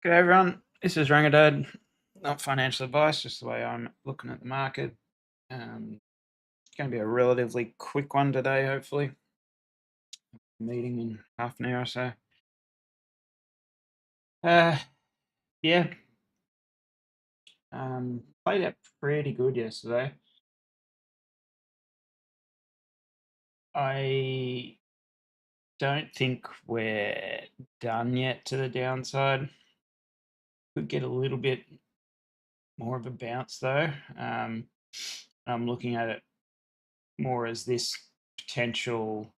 Good everyone, this is Rangadad. Not financial advice, just the way I'm looking at the market. It's going to be a relatively quick one today, hopefully. Meeting in half an hour or so. Uh, yeah, played out pretty good yesterday. I don't think we're done yet to the downside. Could get a little bit more of a bounce though. I'm looking at it more as this potential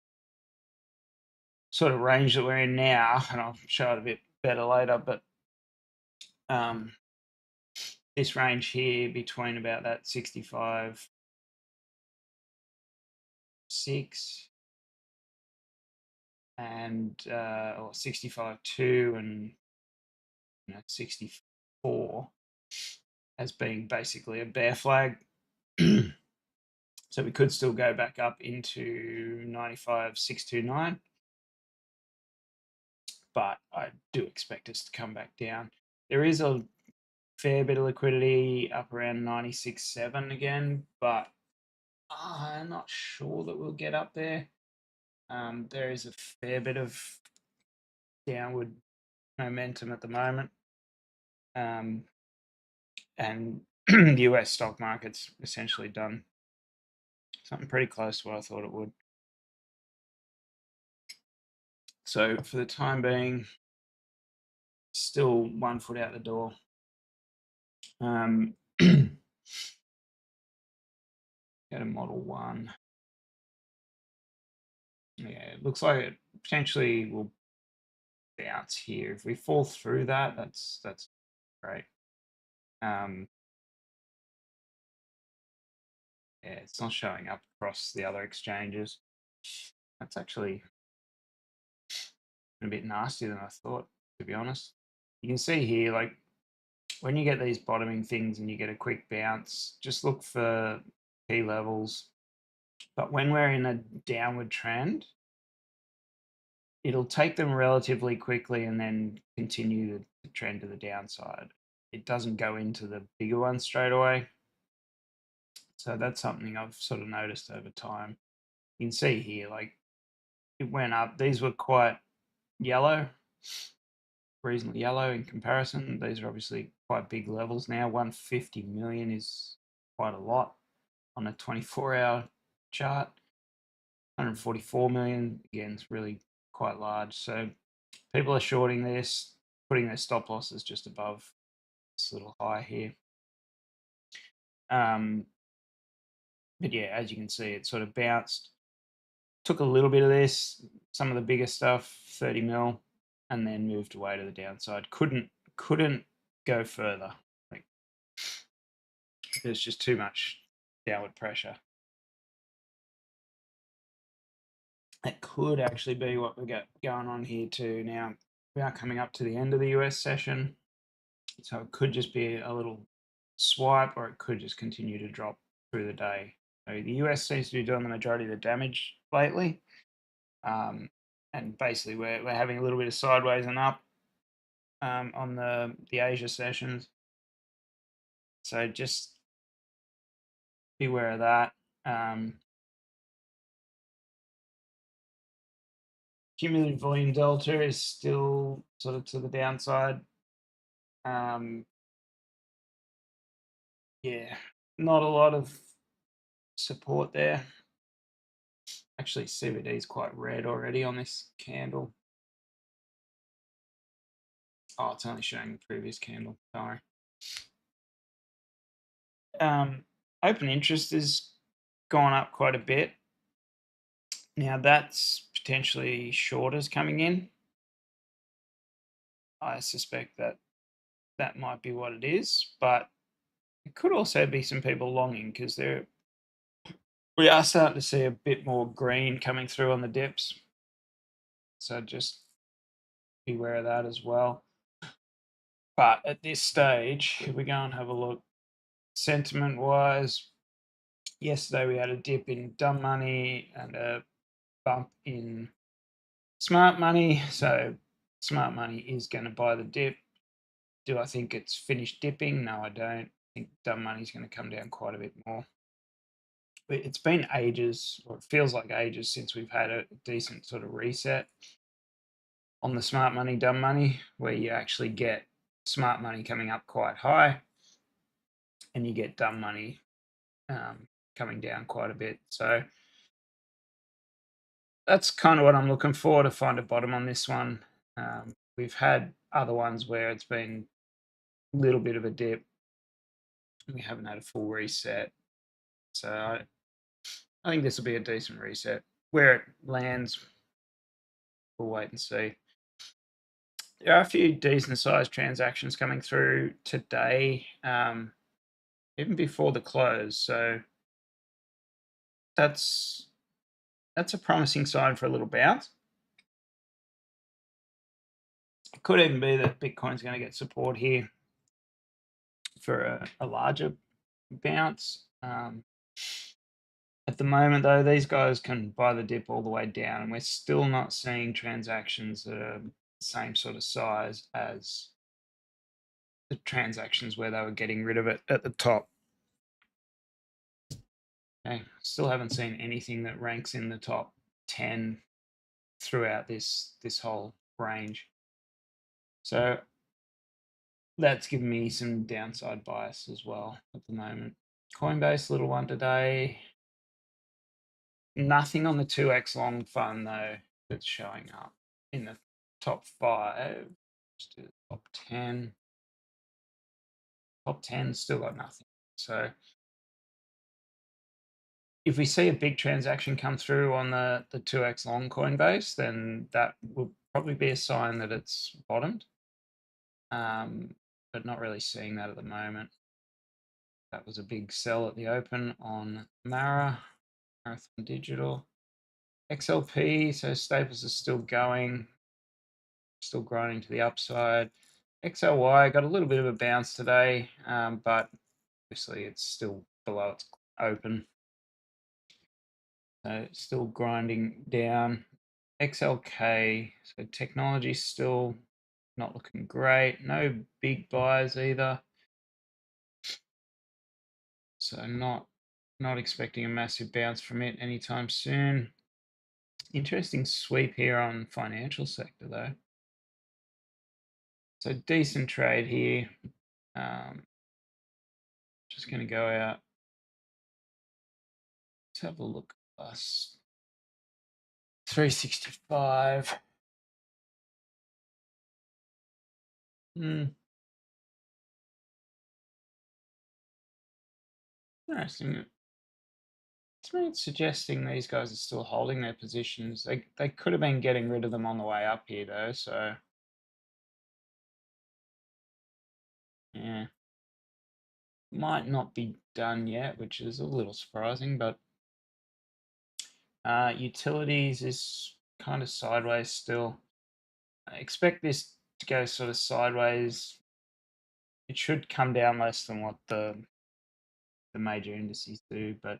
sort of range that we're in now, and I'll show it a bit better later, but um, this range here between about that 65.6 and or 65.2 and 64 as being basically a bear flag. So we could still go back up into 95.629, but I do expect us to come back down. There is a fair bit of liquidity up around 96.7 again, but I'm not sure that we'll get up there. There is a fair bit of downward momentum at the moment. And the US stock market's essentially done something pretty close to what I thought it would. So for the time being, still 1 foot out the door. Go to model 1. Yeah, it looks like it potentially will bounce here. If we fall through that, that's great. Yeah, it's not showing up across the other exchanges. That's actually a bit nastier than I thought, to be honest. You can see here, like when you get these bottoming things and you get a quick bounce, just look for key levels. But when we're in a downward trend, it'll take them relatively quickly and then continue the trend to the downside. It doesn't go into the bigger one straight away. So that's something I've sort of noticed over time. You can see here, like it went up. These were quite yellow, reasonably yellow in comparison. These are obviously quite big levels now. 150 million is quite a lot on a 24-hour chart. 144 million, again, is really quite large. So people are shorting this, putting their stop losses just above this little high here. But yeah, as you can see, it sort of bounced, took a little bit of this, some of the bigger stuff, 30 mil, and then moved away to the downside. Couldn't go further. Like there's just too much downward pressure. That could actually be what we got going on here too. Now we are coming up to the end of the US session, so it could just be a little swipe, or it could just continue to drop through the day. So the US seems to be doing the majority of the damage lately. And basically we're having a little bit of sideways and up on the Asia sessions. So just beware of that. Cumulative volume delta is still sort of to the downside. Yeah, not a lot of support there. Actually, CBD is quite red already on this candle. Oh, it's only showing the previous candle. Sorry. Open interest has gone up quite a bit. Now that's potentially shorters coming in. I suspect that might be what it is, but it could also be some people longing because we are starting to see a bit more green coming through on the dips. So just beware of that as well. But at this stage, if we go and have a look, sentiment wise, yesterday we had a dip in dumb money and a bump in smart money. So smart money is going to buy the dip. Do I think it's finished dipping? No, I don't. I think dumb money's going to come down quite a bit more. It's been ages, or it feels like ages, since we've had a decent sort of reset on the smart money, dumb money, where you actually get smart money coming up quite high and you get dumb money coming down quite a bit. So that's kind of what I'm looking for, to find a bottom on this one. We've had other ones where it's been a little bit of a dip. We haven't had a full reset. So I think this will be a decent reset. Where it lands, we'll wait and see. There are a few decent sized transactions coming through today, even before the close. So that's a promising sign for a little bounce. It could even be that Bitcoin's going to get support here for a larger bounce. At the moment, though, these guys can buy the dip all the way down, and we're still not seeing transactions that are the same sort of size as the transactions where they were getting rid of it at the top. Okay, still haven't seen anything that ranks in the top 10 throughout this whole range. So that's given me some downside bias as well at the moment. Coinbase, little one today. Nothing on the 2x long fund though that's showing up in the top 5. Let's do the top 10. Top 10 still got nothing. So if we see a big transaction come through on the 2x long Coinbase, then that will probably be a sign that it's bottomed. But not really seeing that at the moment. That was a big sell at the open on Marathon Digital. XLP, so staples are still going, still grinding to the upside. XLY got a little bit of a bounce today, but obviously it's still below its open. So still grinding down. XLK, so technology still not looking great. No big buys either. So not expecting a massive bounce from it anytime soon. Interesting sweep here on financial sector though. So decent trade here. Just going to go out. Let's have a look. Plus 365. Interesting. To me, it's suggesting these guys are still holding their positions. They could have been getting rid of them on the way up here though, so yeah. Might not be done yet, which is a little surprising, but utilities is kind of sideways still. I expect this to go sort of sideways. It should come down less than what the major indices do, but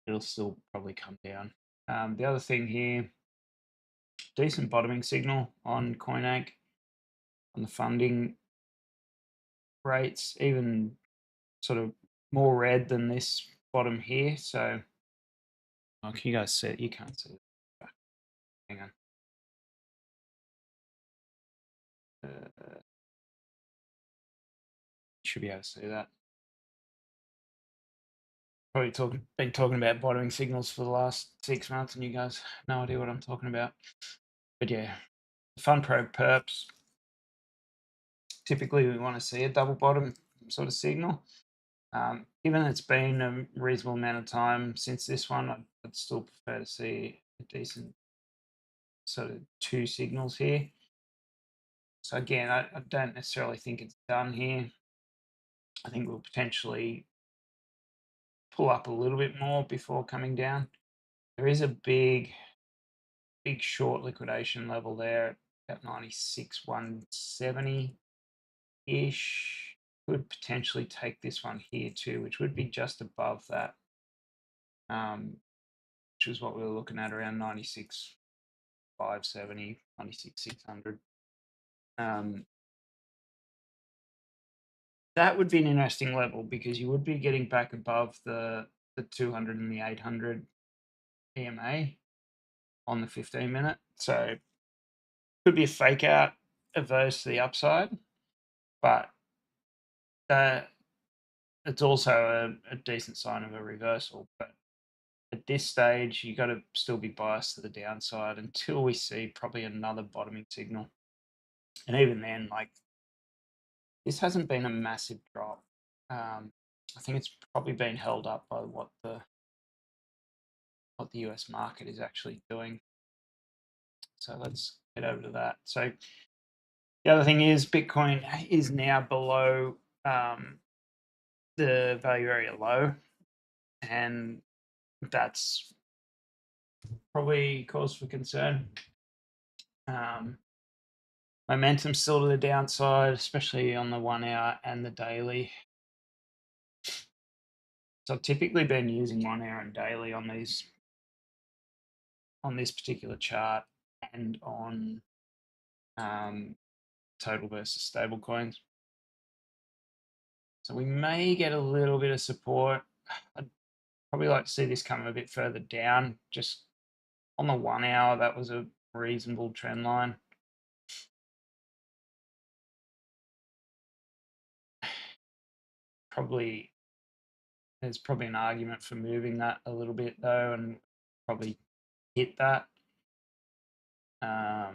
it'll still probably come down. The other thing here, decent bottoming signal on CoinAg on the funding rates, even sort of more red than this bottom here. So, can you guys see it? You can't see it. Hang on. Should be able to see that. Probably been talking about bottoming signals for the last 6 months, and you guys have no idea what I'm talking about. But yeah, fund probe perps. Typically, we want to see a double bottom sort of signal. Given it's been a reasonable amount of time since this one, I'd still prefer to see a decent sort of 2 signals here. So again, I don't necessarily think it's done here. I think we'll potentially pull up a little bit more before coming down. There is a big short liquidation level there at 96,170-ish. Could potentially take this one here too, which would be just above that, which is what we were looking at, around 96,570, 96,600. That would be an interesting level because you would be getting back above the 200 and the 800 EMA on the 15-minute. So could be a fake out of those to the upside, but it's also a decent sign of a reversal. But at this stage, you got to still be biased to the downside until we see probably another bottoming signal. And even then, like, this hasn't been a massive drop. I think it's probably been held up by what the US market is actually doing. So let's get over to that. So the other thing is Bitcoin is now below the value area low, and that's probably cause for concern. Momentum still to the downside, especially on the 1 hour and the daily. So I've typically been using 1 hour and daily on this particular chart and on total versus stable coins. So we may get a little bit of support. I'd probably like to see this come a bit further down. Just on the 1 hour, that was a reasonable trend line. There's probably an argument for moving that a little bit though, and probably hit that. Yeah,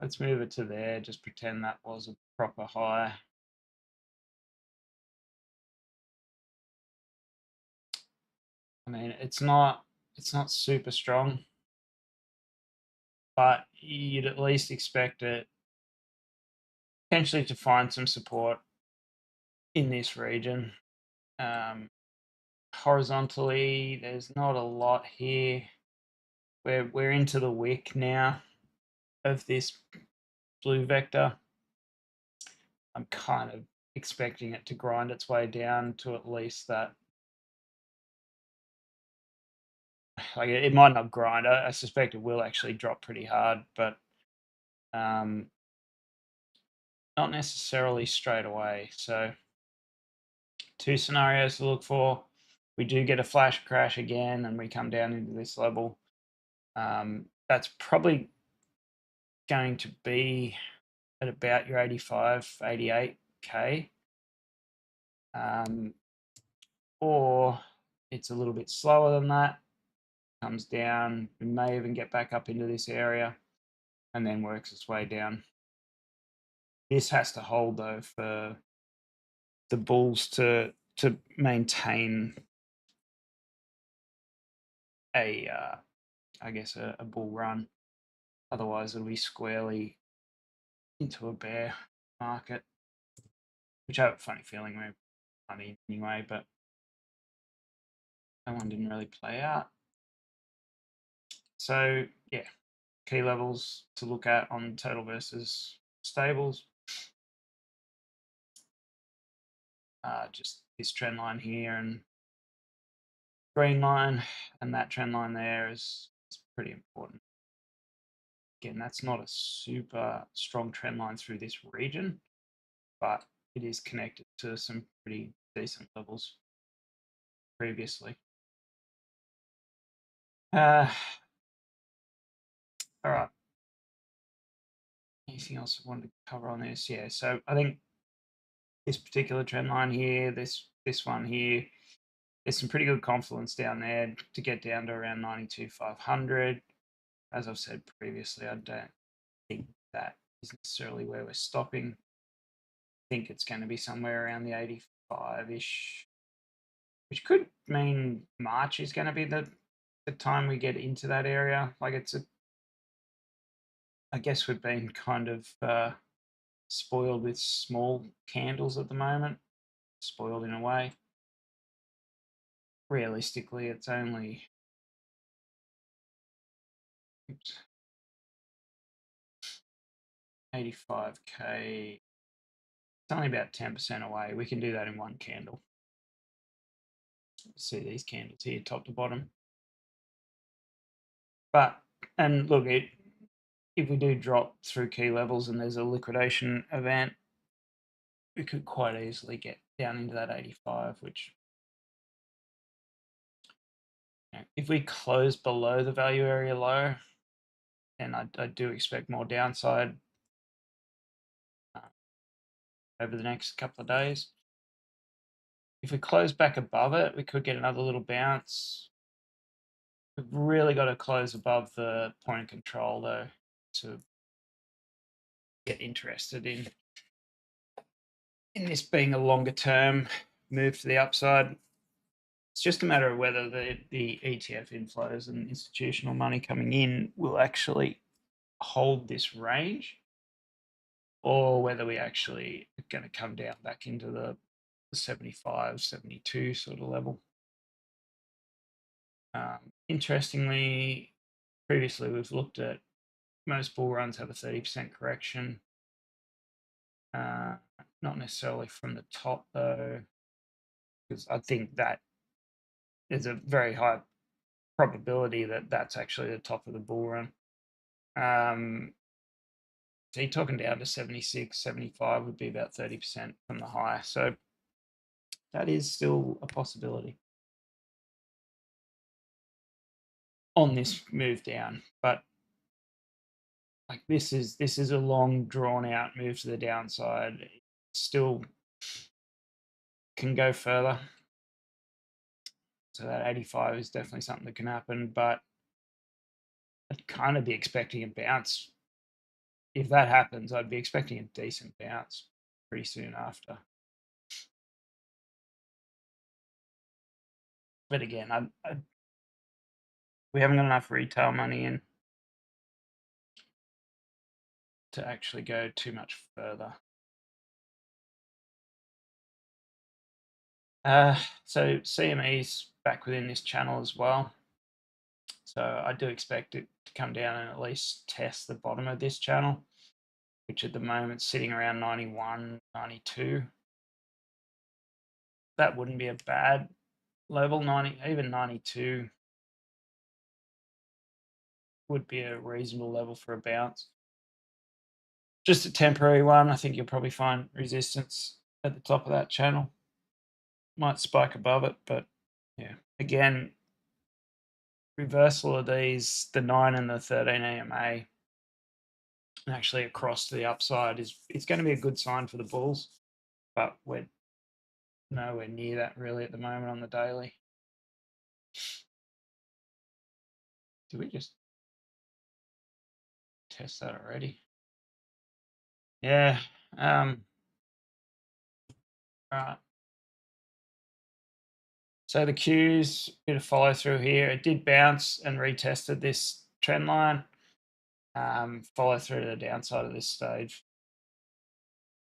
let's move it to there. Just pretend that was a proper high. I mean, it's not super strong, but you'd at least expect it potentially to find some support in this region. Horizontally, there's not a lot here. We're into the wick now of this blue vector. I'm kind of expecting it to grind its way down to at least that. Like, it might not grind. I suspect it will actually drop pretty hard, but not necessarily straight away. So 2 scenarios to look for. We do get a flash crash again and we come down into this level. That's probably going to be at about your 85, 88K. Or it's a little bit slower than that, comes down, we may even get back up into this area and then works its way down. This has to hold though for the bulls to maintain I guess a bull run. Otherwise it'll be squarely into a bear market, which I have a funny feeling we're funny anyway, but that one didn't really play out. So yeah, key levels to look at on total versus stables. Just this trend line here and green line, and that trend line there is pretty important. Again, that's not a super strong trend line through this region, but it is connected to some pretty decent levels previously. All right. Anything else I wanted to cover on this? Yeah, so I think this particular trend line here, this one here, there's some pretty good confluence down there to get down to around 92,500. As I've said previously, I don't think that is necessarily where we're stopping. I think it's going to be somewhere around the 85-ish, which could mean March is going to be the time we get into that area. Like, I guess we've been kind of spoiled with small candles at the moment. Spoiled in a way. Realistically, it's only 85K. It's only about 10% away. We can do that in one candle. See these candles here, top to bottom. But, and look, if we do drop through key levels and there's a liquidation event, we could quite easily get down into that 85, which, if we close below the value area low, then I do expect more downside over the next couple of days. If we close back above it, we could get another little bounce. We've really got to close above the point of control, though, to get interested in this being a longer term move to the upside. It's just a matter of whether the ETF inflows and institutional money coming in will actually hold this range, or whether we actually are going to come down back into the 75, 72 sort of level. Interestingly, previously we've looked at most bull runs have a 30% correction. Not necessarily from the top, though, because I think that there's a very high probability that that's actually the top of the bull run. So you're talking down to 76, 75 would be about 30% from the high. So that is still a possibility on this move down. But like this is a long drawn out move to the downside. It still can go further. So that 85 is definitely something that can happen, but I'd kind of be expecting a bounce. If that happens, I'd be expecting a decent bounce pretty soon after. But again, we haven't got enough retail money in to actually go too much further. So CME's back within this channel as well. So I do expect it to come down and at least test the bottom of this channel, which at the moment is sitting around 91, 92. That wouldn't be a bad level. 90, even 92 would be a reasonable level for a bounce. Just a temporary one. I think you'll probably find resistance at the top of that channel. Might spike above it, but yeah. Again, reversal of these, the 9 and the 13 EMA, actually across to the upside it's going to be a good sign for the bulls, but we're nowhere near that really at the moment on the daily. Did we just test that already? Yeah. Right. So the Q's, bit of follow through here. It did bounce and retested this trend line. Follow through to the downside of this stage.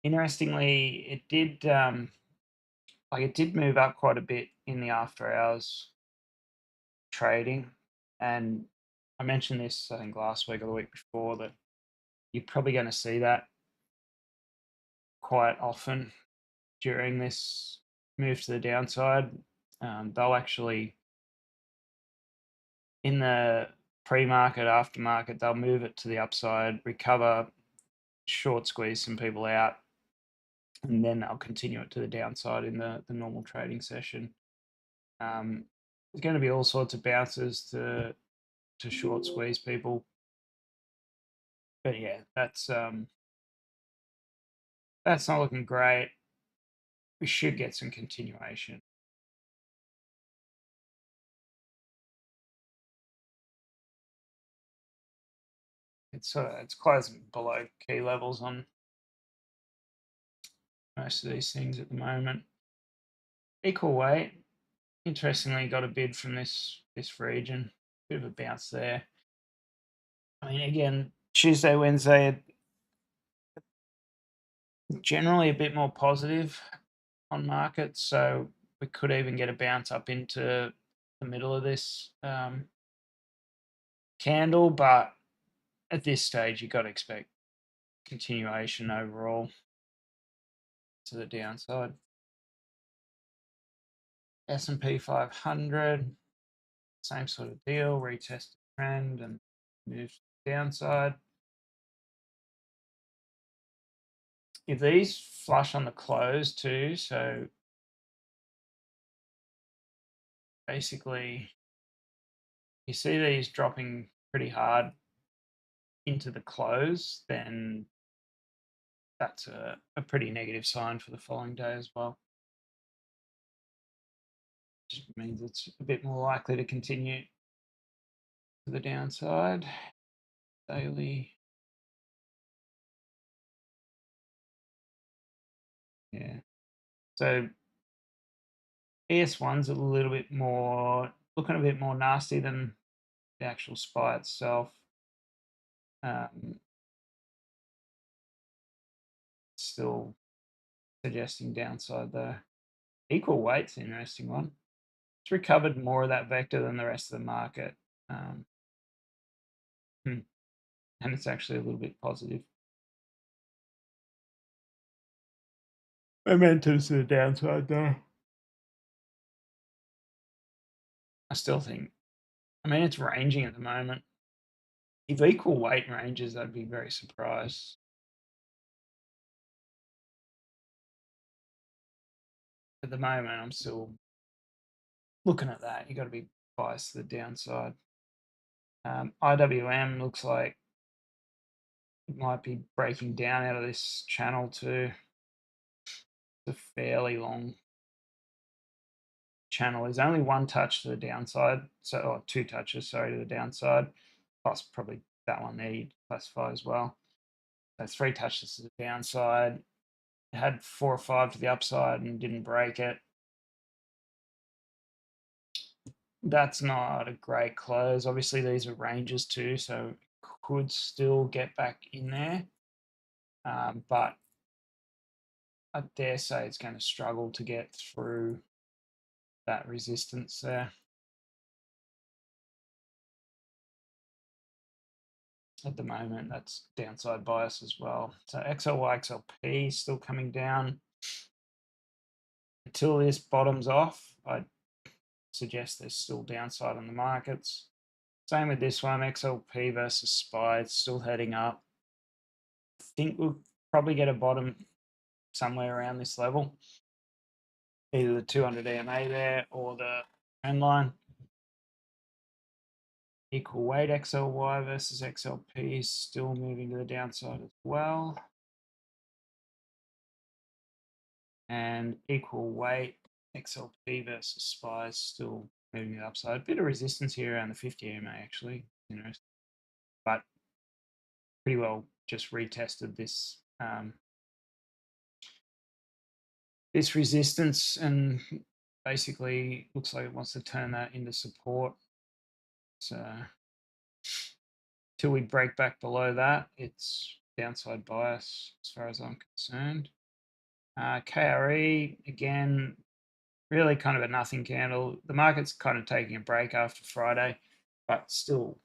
Interestingly, it did it did move up quite a bit in the after hours trading, and I mentioned this I think last week or the week before that you're probably going to see that quite often during this move to the downside. They'll actually, in the pre-market, aftermarket, they'll move it to the upside, recover, short squeeze some people out, and then they'll continue it to the downside in the normal trading session. There's going to be all sorts of bounces to short squeeze people, but yeah, that's not looking great. We should get some continuation. It's closing below key levels on most of these things at the moment. Equal weight, interestingly, got a bid from this region. Bit of a bounce there. I mean, again, Tuesday, Wednesday, generally a bit more positive on markets, so we could even get a bounce up into the middle of this candle, but at this stage, you've got to expect continuation overall to the downside. S&P 500, same sort of deal, retest trend and move downside. if these flush on the close too, so basically you see these dropping pretty hard into the close, then that's a pretty negative sign for the following day as well. Just means it's a bit more likely to continue to the downside. Daily. Yeah. So ES1's a little bit more, looking a bit more nasty than the actual SPY itself. Still suggesting downside though. Equal weight's an interesting one. It's recovered more of that vector than the rest of the market. And it's actually a little bit positive. Momentum's to the downside though. I still think, I mean, it's ranging at the moment. If equal weight ranges, I'd be very surprised. At the moment, I'm still looking at that. You got to be biased to the downside. IWM looks like it might be breaking down out of this channel too. It's a fairly long channel. There's only one touch to the downside, so or two touches, sorry, to the downside, plus probably that one there you'd classify as well. So 3 touches to the downside. It had 4 or 5 to the upside and didn't break it. That's not a great close. Obviously, these are ranges too, so could still get back in there. But I dare say it's going to struggle to get through that resistance there. At the moment, that's downside bias as well. So XLY, XLP still coming down. Until this bottoms off, I'd suggest there's still downside on the markets. Same with this one, XLP versus SPY, it's still heading up. I think we'll probably get a bottom somewhere around this level, either the 200 EMA there or the trend line. Equal weight XLY versus XLP is still moving to the downside as well. And equal weight XLP versus SPY is still moving to the upside. A bit of resistance here around the 50 EMA actually, interesting. But pretty well just retested this this resistance and basically looks like it wants to turn that into support. So till we break back below that, it's downside bias as far as I'm concerned. KRE, again, really kind of a nothing candle. The market's kind of taking a break after Friday, but still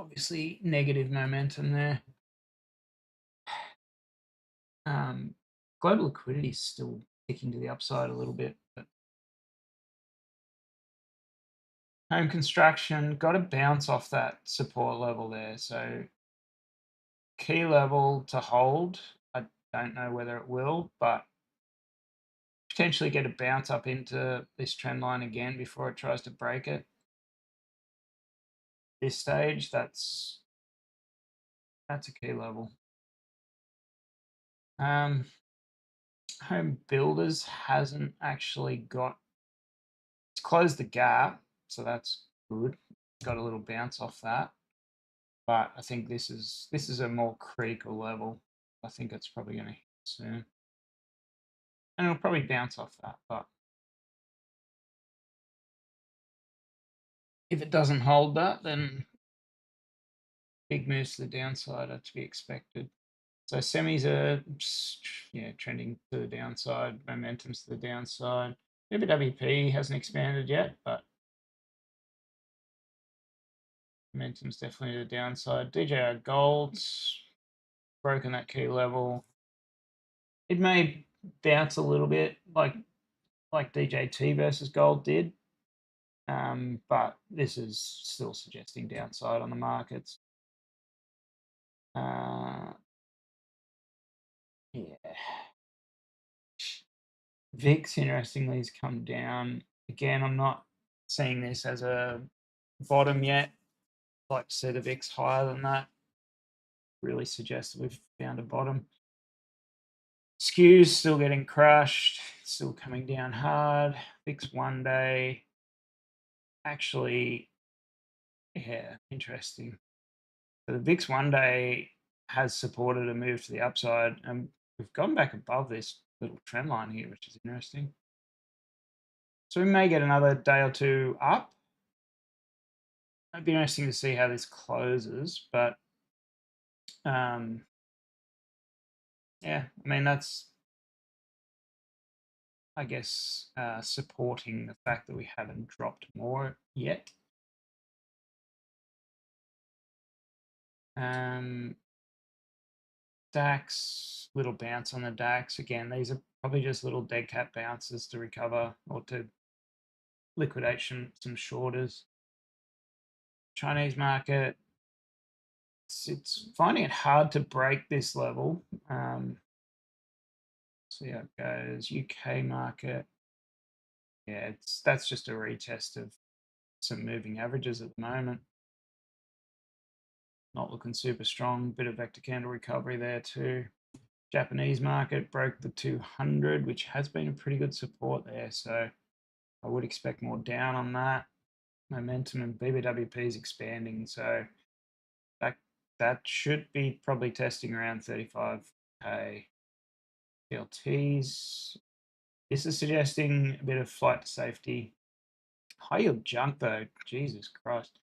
obviously negative momentum there. Global liquidity is still ticking to the upside a little bit, but home construction got to bounce off that support level there. So key level to hold. I don't know whether it will, but potentially get a bounce up into this trend line again before it tries to break it. This stage, that's a key level. Home builders hasn't actually got, it's closed the gap, so that's good. Got a little bounce off that, but I think this is a more critical level. I think it's probably going to hit soon, and it'll probably bounce off that. But if it doesn't hold that, then big moves to the downside are to be expected. So semis are trending to the downside, momentum's to the downside. WP hasn't expanded yet, but momentum's definitely to the downside. DJR Gold's broken that key level. It may bounce a little bit like DJT versus gold did, but this is still suggesting downside on the markets. Yeah. VIX, interestingly, has come down. Again, I'm not seeing this as a bottom yet. I'd like to see the VIX higher than that. Really suggests that we've found a bottom. Skews still getting crushed, still coming down hard. VIX 1 day. Actually, yeah, interesting. So the VIX 1 day has supported a move to the upside, and we've gone back above this little trend line here, which is interesting. So we may get another day or two up. It'd be interesting to see how this closes, but yeah, I mean, that's, I guess, supporting the fact that we haven't dropped more yet. DAX, little bounce on the DAX. Again, these are probably just little dead cat bounces to recover or to liquidate some shorters. Chinese market, it's finding it hard to break this level. See how it goes. UK market, yeah, that's just a retest of some moving averages at the moment. Not looking super strong. Bit of vector candle recovery there too. Japanese market broke the 200, which has been a pretty good support there. So I would expect more down on that. Momentum and BBWP is expanding. So that should be probably testing around 35k. PLTs. This is suggesting a bit of flight to safety. High yield junk though, Jesus Christ.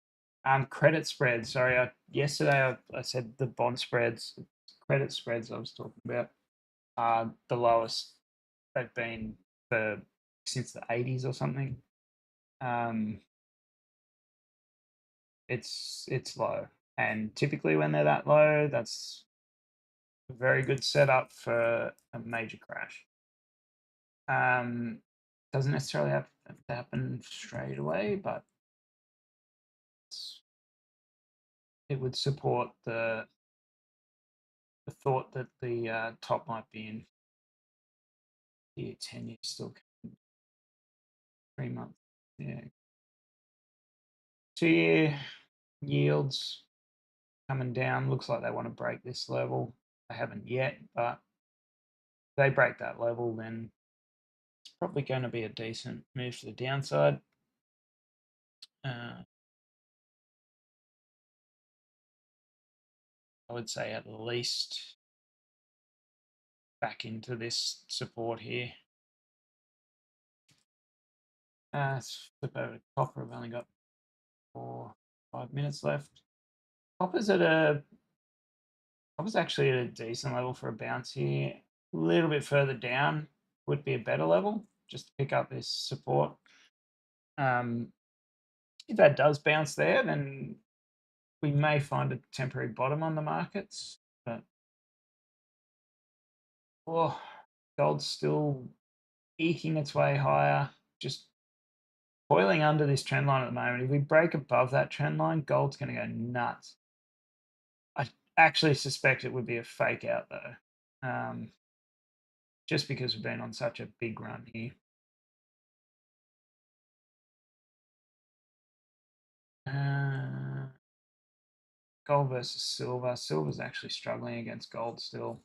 Credit spreads. Sorry, yesterday I said the bond spreads, credit spreads I was talking about are the lowest they've been for since the 80s or something. It's low, and typically when they're that low, that's a very good setup for a major crash. Doesn't necessarily have to happen straight away, but it would support the thought that the top might be in year 10 years still 3 months. Yeah. 2-year yields coming down. Looks like they want to break this level. They haven't yet, but if they break that level, then it's probably going to be a decent move to the downside. I would say at least back into this support here. Let's flip over to copper. I've only got 5 minutes left. Copper's actually at a decent level for a bounce here. A little bit further down would be a better level just to pick up this support. If that does bounce there, then we may find a temporary bottom on the markets. But gold's still eking its way higher, just coiling under this trend line at the moment. If we break above that trend line, gold's going to go nuts. I actually suspect it would be a fake out though, just because we've been on such a big run here. Gold versus silver. Silver's actually struggling against gold still.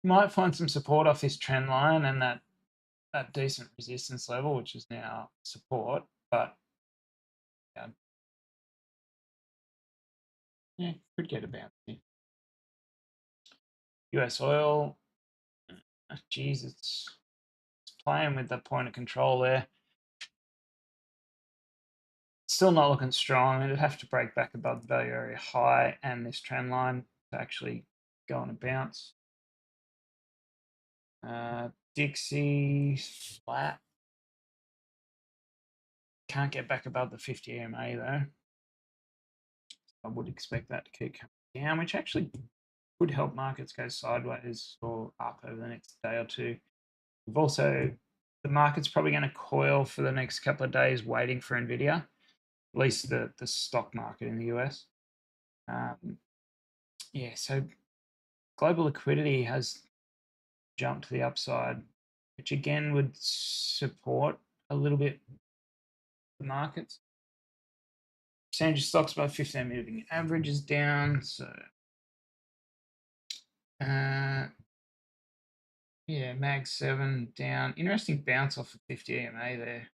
Might find some support off this trend line and that decent resistance level, which is now support, but yeah, could get a bounce here. US oil, geez, it's playing with the point of control there. Still not looking strong. It'd have to break back above the value area high and this trend line to actually go on a bounce. Dixie flat. Can't get back above the 50 EMA though. I would expect that to keep coming down, which actually could help markets go sideways or up over the next day or two. We've also, the market's probably going to coil for the next couple of days waiting for NVIDIA, at least the stock market in the US. Yeah, so global liquidity has jumped to the upside, which again would support a little bit the markets. Percentage of stocks above 15 moving average is down. So, yeah, Mag 7 down. Interesting bounce off of 50 EMA there.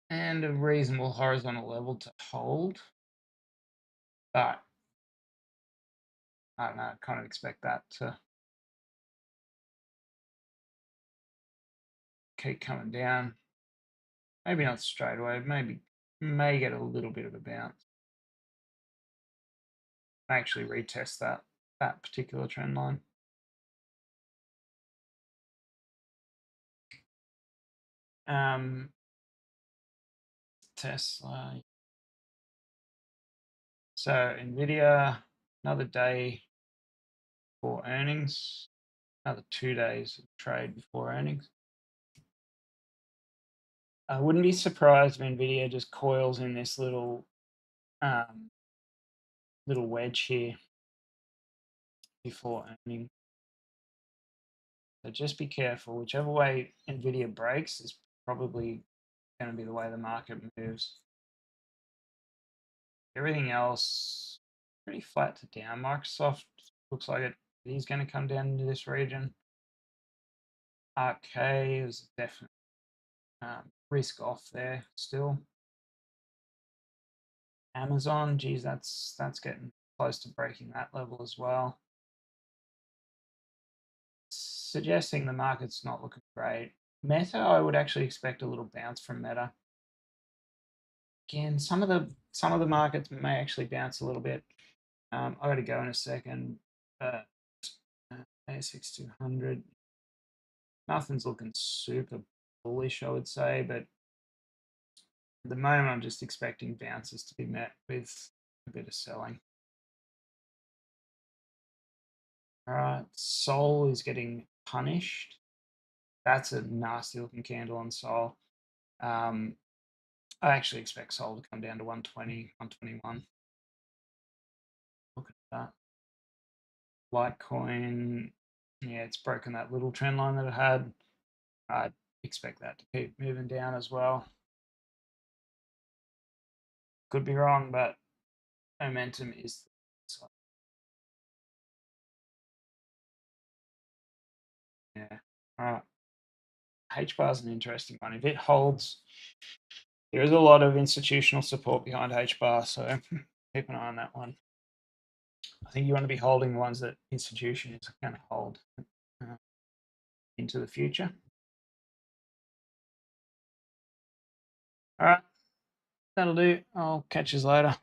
And a reasonable horizontal level to hold. But I don't know, I kind of expect that to keep coming down. Maybe not straight away, may get a little bit of a bounce. Actually retest that particular trend line. Tesla. So Nvidia, another day for earnings, another 2 days of trade before earnings. I wouldn't be surprised if Nvidia just coils in this little wedge here before earnings. So just be careful. Whichever way Nvidia breaks is probably going to be the way the market moves. Everything else pretty flat to down. Microsoft looks like it is going to come down into this region. RK is definitely risk off there still. Amazon, geez, that's getting close to breaking that level as well. Suggesting the market's not looking great. Meta, I would actually expect a little bounce from Meta. Again, some of the markets may actually bounce a little bit. I got to go in a second. ASX 200. Nothing's looking super bullish, I would say, but at the moment, I'm just expecting bounces to be met with a bit of selling. All right, Sol is getting punished. That's a nasty looking candle on Sol. I actually expect Sol to come down to 120, 121. Look at that. Litecoin, yeah, it's broken that little trend line that it had. I'd expect that to keep moving down as well. Could be wrong, but momentum is the yeah. All right. H bar is an interesting one. If it holds, there is a lot of institutional support behind H bar, so keep an eye on that one. I think you want to be holding the ones that institutions are going to hold into the future. All right, that'll do. I'll catch you later.